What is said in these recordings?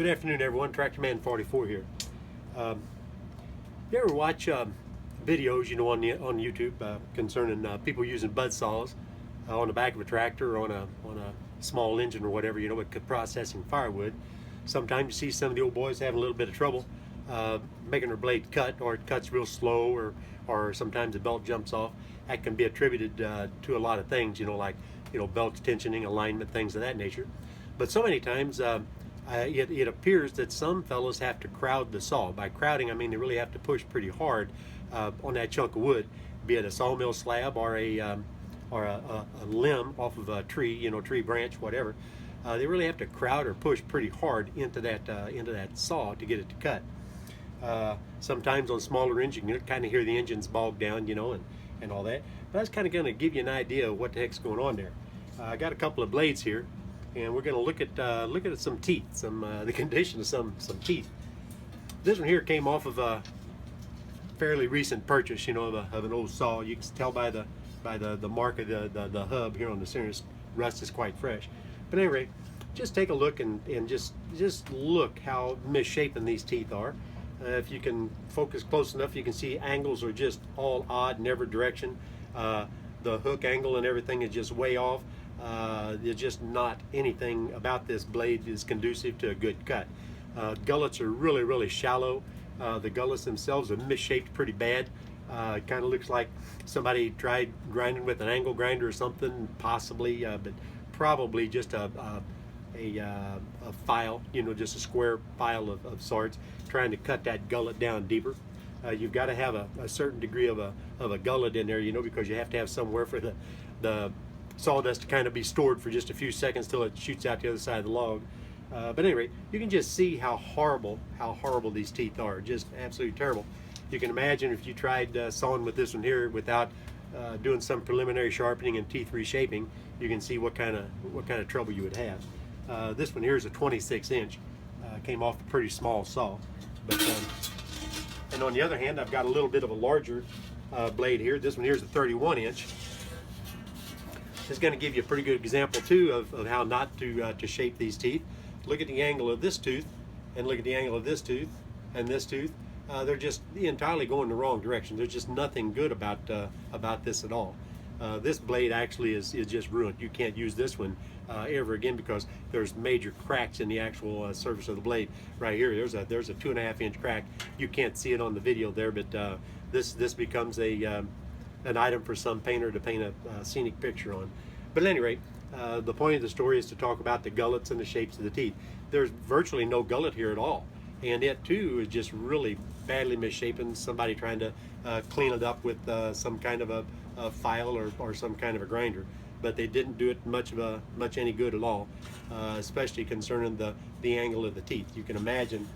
Good afternoon, everyone. Tractorman 44 here. Um, you ever watch videos, on YouTube concerning people using buzz saws on the back of a tractor or on a small engine or whatever, with processing firewood? Sometimes you see some of the old boys having a little bit of trouble making their blade cut, or it cuts real slow, or sometimes the belt jumps off. That can be attributed to a lot of things, like belt tensioning, alignment, things of that nature. But so many times. It appears that some fellows have to crowd the saw. By crowding, I mean they really have to push pretty hard on that chunk of wood, be it a sawmill slab or a limb off of a tree, tree branch, whatever. They really have to crowd or push pretty hard into that saw to get it to cut. Sometimes on smaller engines, you can kind of hear the engines bog down, and all that. But that's kind of going to give you an idea of what the heck's going on there. I got a couple of blades here, and we're going to look at some teeth, the condition of some teeth. This one here came off of a fairly recent purchase, of an old saw. You can tell by the mark of the hub here on the center. Rust is quite fresh. But anyway, just take a look and just look how misshapen these teeth are. If you can focus close enough, you can see angles are just all odd in every direction. The hook angle and everything is just way off. There's just not anything about this blade is conducive to a good cut. Gullets are really shallow. The gullets themselves are misshaped pretty bad. It kind of looks like somebody tried grinding with an angle grinder or something, possibly, but probably just a file, just a square file of sorts, trying to cut that gullet down deeper. You've got to have a certain degree of a gullet in there, because you have to have somewhere for the sawdust to kind of be stored for just a few seconds till it shoots out the other side of the log. But anyway, you can just see how horrible these teeth are. Just absolutely terrible. You can imagine if you tried sawing with this one here without doing some preliminary sharpening and teeth reshaping, you can see what kind of trouble you would have. This one here is a 26-inch. Came off a pretty small saw. But and on the other hand, I've got a little bit of a larger blade here. This one here is a 31-inch. Is going to give you a pretty good example too of how not to shape these teeth. Look at the angle of this tooth, and look at the angle of this tooth and this tooth. They're just entirely going the wrong direction. There's just nothing good about this at all. This blade actually is just ruined. You can't use this one ever again because there's major cracks in the actual surface of the blade. Right here, there's a 2.5-inch crack. You can't see it on the video there, but this becomes an item for some painter to paint a scenic picture on. But at any rate, the point of the story is to talk about the gullets and the shapes of the teeth. There's virtually no gullet here at all, and it too is just really badly misshapen. Somebody trying to clean it up with some kind of a file or some kind of a grinder, but they didn't do it much any good at all, especially concerning the angle of the teeth. You can imagine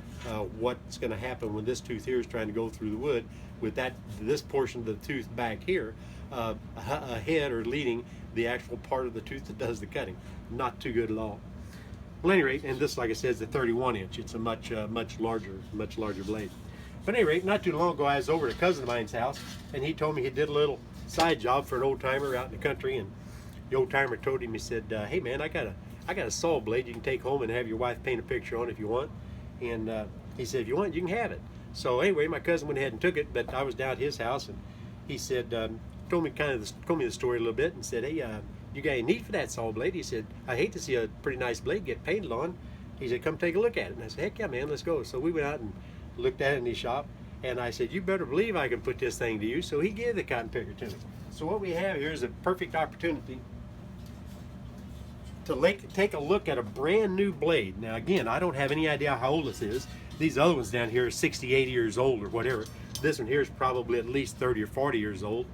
what's going to happen when this tooth here is trying to go through the wood with this portion of the tooth back here ahead or leading the actual part of the tooth that does the cutting. Not too good at all. Well, at any rate, and this, like I said, is a 31-inch. It's a much larger blade. But at any rate, not too long ago, I was over at a cousin of mine's house, and he told me he did a little side job for an old timer out in the country, and the old timer told him, he said, "Hey man, I got a saw blade you can take home and have your wife paint a picture on if you want." And he said, "If you want, you can have it." So anyway, my cousin went ahead and took it, but I was down at his house, and he said, told me the story a little bit, and said, "Hey, you got any need for that saw blade?" He said, "I hate to see a pretty nice blade get painted on." He said, "Come take a look at it." And I said, "Heck yeah, man, let's go." So we went out and looked at it in his shop, and I said, "You better believe I can put this thing to use." So he gave the cotton picker to me. So what we have here is a perfect opportunity to take a look at a brand new blade. Now again, I don't have any idea how old this is. These other ones down here are 60, 80 years old or whatever. This one here is probably at least 30 or 40 years old.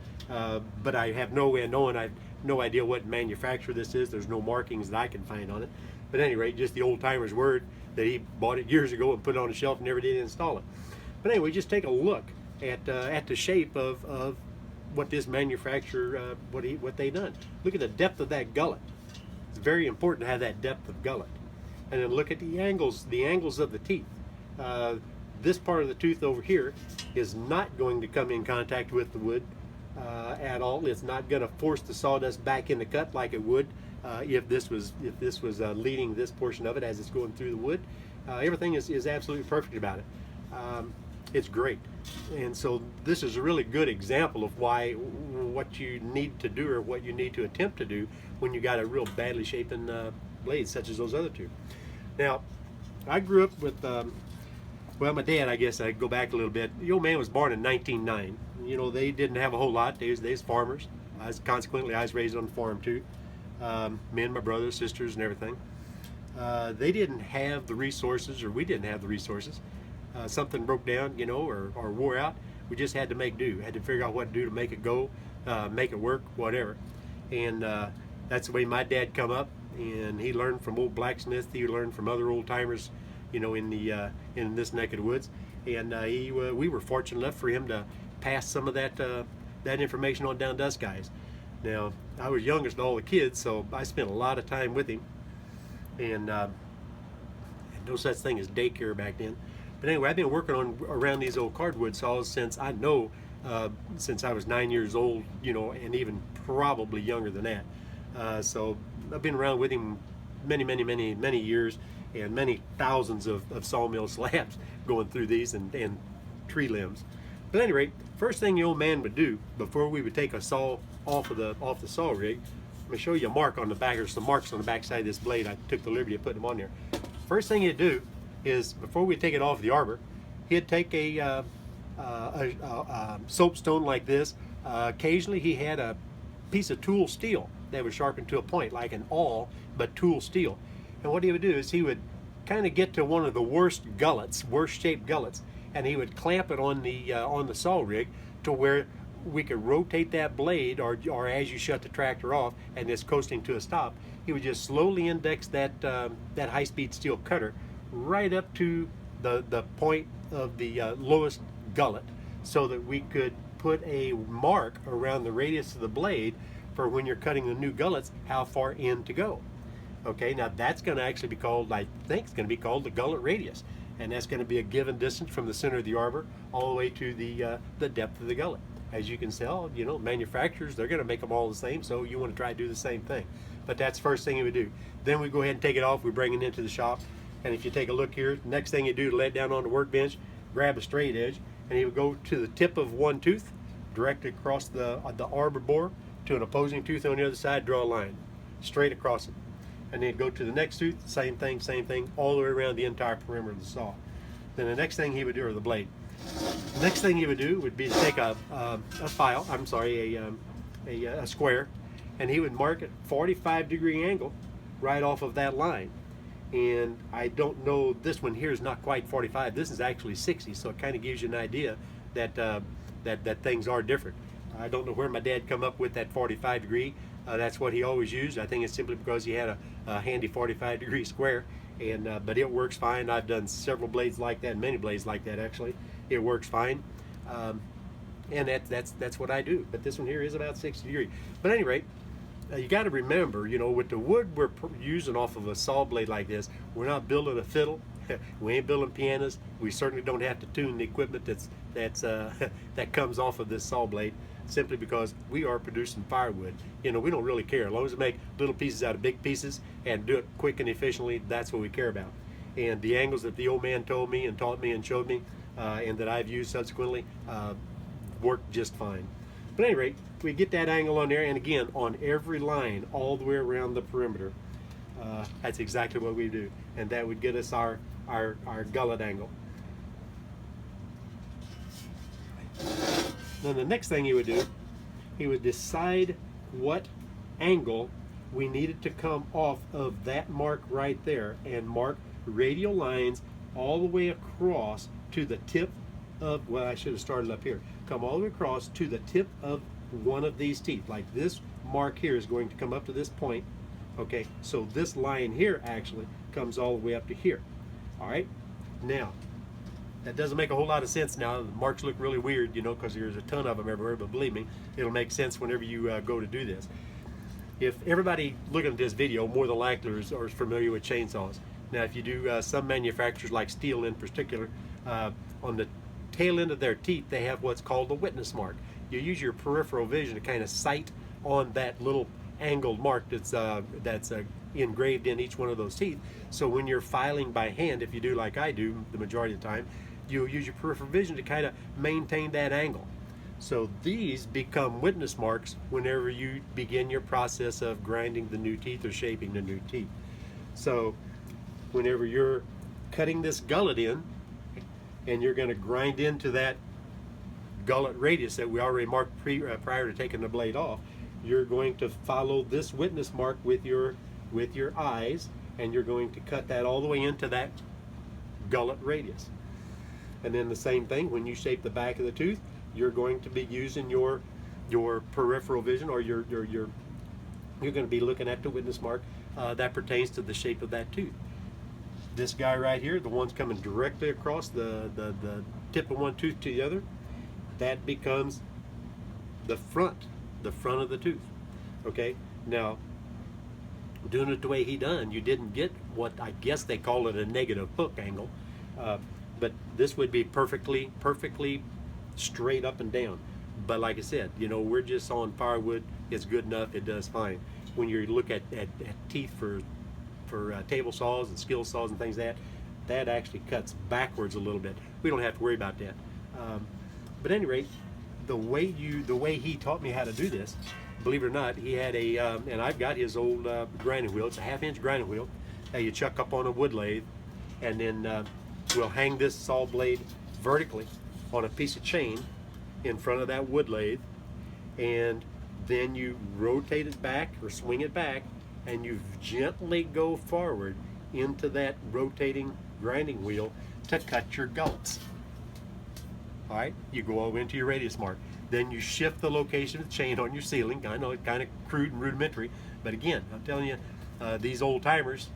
But I have no way of knowing. I have no idea what manufacturer this is. There's no markings that I can find on it. But at any rate, just the old timer's word that he bought it years ago and put it on the shelf and never did install it. But anyway, just take a look at the shape of what this manufacturer, what they done. Look at the depth of that gullet. It's very important to have that depth of gullet. And then look at the angles of the teeth. This part of the tooth over here is not going to come in contact with the wood at all. It's not going to force the sawdust back in the cut like it would if this was leading this portion of it as it's going through the wood. Everything is absolutely perfect about it. It's great, and so this is a really good example of what you need to do or what you need to attempt to do when you got a real badly shapen blade such as those other two. Now, I grew up with well, my dad, I guess I go back a little bit. The old man was born in 1909. You know, they didn't have a whole lot. They was farmers. Consequently, I was raised on the farm too. Me and my brothers, sisters, and everything. They didn't have the resources, or we didn't have the resources. Something broke down, you know, or wore out. We just had to make do. Had to figure out what to do to make it go, make it work, whatever. And that's the way my dad come up. And he learned from old blacksmiths. He learned from other old timers, you know, in this neck of the woods. And we were fortunate enough for him to pass some of that information on down to us guys. Now, I was youngest of all the kids, so I spent a lot of time with him. And no such thing as daycare back then. But anyway, I've been working around these old cardwood saws since I was 9 years old, you know, and even probably younger than that. So I've been around with him many years, and many thousands of sawmill slabs going through these and tree limbs. But at any rate, first thing the old man would do before we would take a saw off the saw rig, let me show you a mark on the back, or some marks on the back side of this blade. I took the liberty of putting them on there. First thing he'd do is, before we take it off the arbor, he'd take a soapstone like this. Occasionally he had a piece of tool steel that was sharpened to a point, like an awl, but tool steel. And what he would do is he would kind of get to one of the worst shaped gullets, and he would clamp it on the saw rig to where we could rotate that blade, or as you shut the tractor off and it's coasting to a stop, he would just slowly index that high-speed steel cutter right up to the point of the lowest gullet, so that we could put a mark around the radius of the blade for when you're cutting the new gullets, how far in to go. Okay, now that's going to actually be called, I think it's going to be called the gullet radius, and that's going to be a given distance from the center of the arbor all the way to the depth of the gullet. As you can tell, you know, manufacturers, they're going to make them all the same, so you want to try to do the same thing. But that's the first thing you would do. Then we go ahead and take it off, we bring it into the shop, and if you take a look here, the next thing you do, lay it down on the workbench, grab a straight edge, and he would go to the tip of one tooth, direct across the arbor bore to an opposing tooth on the other side, draw a line, straight across it. And then go to the next tooth, same thing, all the way around the entire perimeter of the saw. Then the next thing he would do, or the blade, the next thing he would do would be to take a square, and he would mark it 45-degree angle right off of that line. And I don't know, this one here is not quite 45, this is actually 60, so it kind of gives you an idea that that things are different. I don't know where my dad come up with that 45 degree. That's what he always used. I think it's simply because he had a handy 45-degree square, and but it works fine. I've done several blades like that, many blades like that actually. It works fine, and that's what I do. But this one here is about 60 degrees. But at any rate, you got to remember, you know, with the wood we're using off of a saw blade like this, we're not building a fiddle. We ain't building pianos. We certainly don't have to tune the equipment that comes off of this saw blade, simply because we are producing firewood. You know, we don't really care. As long as we make little pieces out of big pieces and do it quick and efficiently, that's what we care about. And the angles that the old man told me and taught me and showed me, and that I've used subsequently, work just fine. But at any rate, we get that angle on there, and again, on every line all the way around the perimeter. That's exactly what we do, and that would get us our gullet angle. Then the next thing he would do, he would decide what angle we needed to come off of that mark right there, and mark radial lines all the way across to the tip of, well, I should have started up here, come all the way across to the tip of one of these teeth. Like this mark here is going to come up to this point. Okay, so this line here actually comes all the way up to here. All right, now that doesn't make a whole lot of sense now. The marks look really weird, you know, because there's a ton of them everywhere, but believe me, it'll make sense whenever you go to do this. If everybody looking at this video more than likely is familiar with chainsaws. Now, if you do, some manufacturers like Stihl in particular, on the tail end of their teeth, they have what's called the witness mark. You use your peripheral vision to kind of sight on that little angled mark that's engraved in each one of those teeth. So when you're filing by hand, if you do like I do the majority of the time, you'll use your peripheral vision to kind of maintain that angle. So these become witness marks whenever you begin your process of grinding the new teeth or shaping the new teeth. So whenever you're cutting this gullet in, and you're going to grind into that gullet radius that we already marked prior to taking the blade off, you're going to follow this witness mark with your eyes, and you're going to cut that all the way into that gullet radius. And then the same thing when you shape the back of the tooth, you're going to be using your peripheral vision, or you're going to be looking at the witness mark that pertains to the shape of that tooth. This guy right here, the one's coming directly across the tip of one tooth to the other, that becomes the front of the tooth. Okay, now doing it the way he done, you didn't get what I guess they call it a negative hook angle, but this would be perfectly straight up and down. But like I said, you know, we're just on firewood. It's good enough. It does fine. When you look at teeth for table saws and skill saws and things that actually cuts backwards a little bit. We don't have to worry about that. But at any rate, the way he taught me how to do this, believe it or not, he had a and I've got his old grinding wheel. It's a 1/2 inch grinding wheel that you chuck up on a wood lathe, and then we'll hang this saw blade vertically on a piece of chain in front of that wood lathe, and then you rotate it back or swing it back, and you gently go forward into that rotating grinding wheel to cut your gullets. All right, you go over into your radius mark. Then you shift the location of the chain on your sealing. I know it's kind of crude and rudimentary, but again, I'm telling you, these old timers,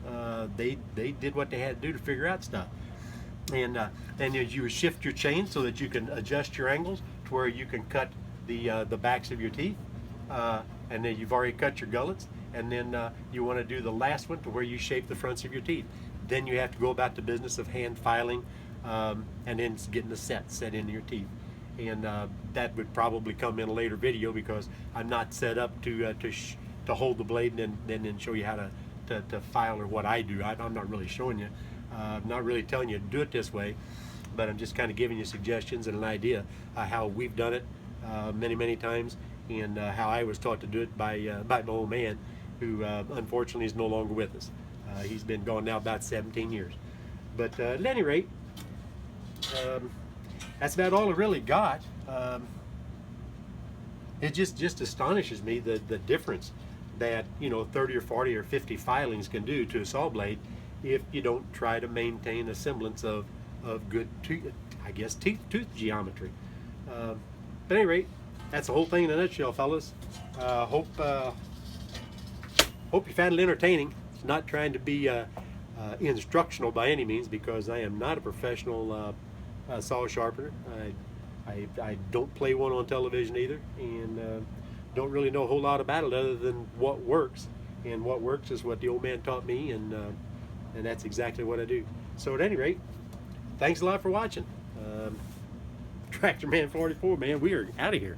they did what they had to do to figure out stuff. And as you shift your chain so that you can adjust your angles to where you can cut the backs of your teeth, and then you've already cut your gullets, and then you want to do the last one to where you shape the fronts of your teeth. Then you have to go about the business of hand filing, and then getting the set into your teeth. And that would probably come in a later video, because I'm not set up to hold the blade and then show you how to file, or what I do. I'm not really showing you. I'm not really telling you to do it this way, but I'm just kind of giving you suggestions and an idea how we've done it many times, and how I was taught to do it by my old man, who unfortunately is no longer with us. He's been gone now about 17 years. But at any rate, that's about all I really got. It just astonishes me the difference that, you know, 30 or 40 or 50 filings can do to a saw blade if you don't try to maintain a semblance of good tooth geometry. But at any rate, that's the whole thing in a nutshell, fellas. Hope you found it entertaining. It's not trying to be instructional by any means, because I am not a professional saw sharpener. I don't play one on television either, and don't really know a whole lot about it other than what works. And what works is what the old man taught me, and that's exactly what I do. So at any rate, thanks a lot for watching. Tractor Man 44, man, we are out of here.